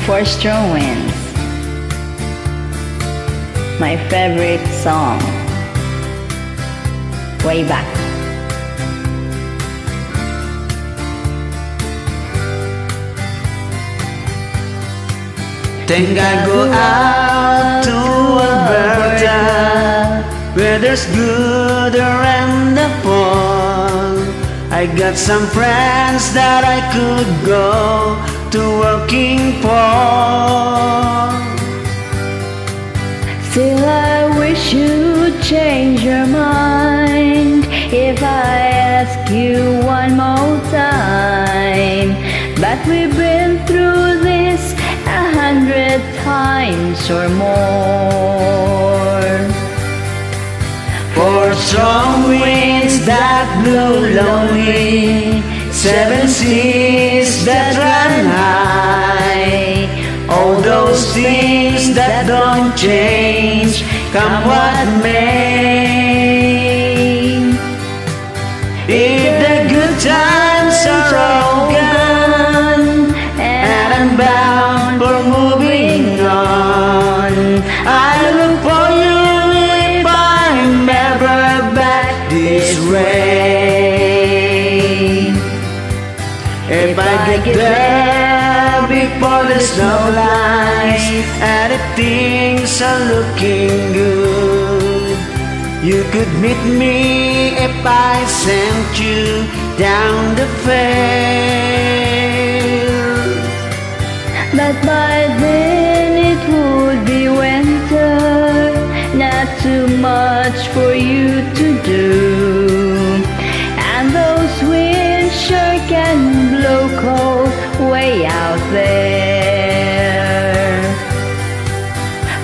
Four Strong Winds, my favorite song, way back. Think I go out to Alberta, where there's good around the fall. I got some friends that I could go to working for. Still I wish you'd change your mind if I ask you one more time. But we've been through this 100 times or more. Four strong winds that blew lonely, seven seas that ran high. All those things that don't change, come what may. If the good times are all gone and I'm bound for moving on, I look for you if I'm ever back this way. If I get there before the snow lies and if things are looking good, you could meet me if I sent you down the fair. But by then it would be winter, not too much for you to do. And those winds sure can blow cold way out there.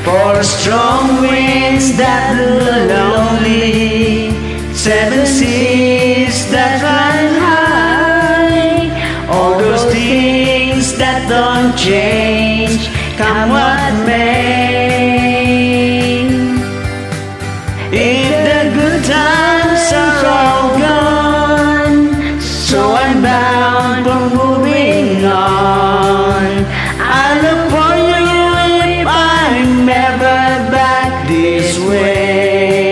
Four strong winds that blew lonely, seven seas that run high. All those things that don't change, come what may. If the good times are all gone, so I'm bound for moving on, I look for you if I'm ever back this way.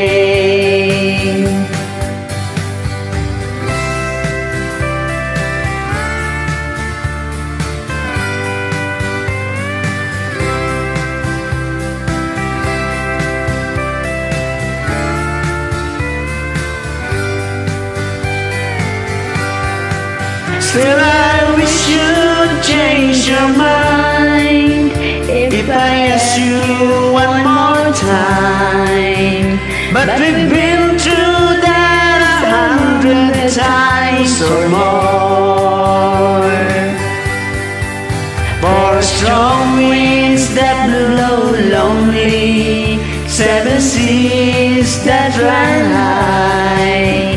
Still I wish you'd change your mind if I ask you one more time. But we've been through that 100 times or more. Four strong winds that blow lonely, seven seas that run high.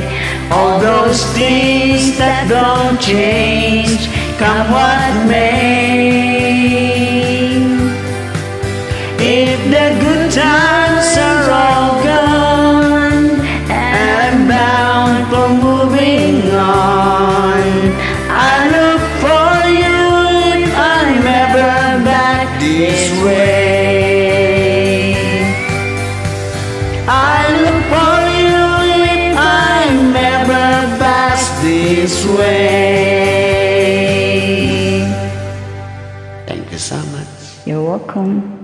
All those things that don't change, come what may. If the good times are all gone and I'm bound for moving on, I look for you if I'm ever back this way. I look for you if I'm ever back this way. Thank you so much. You're welcome.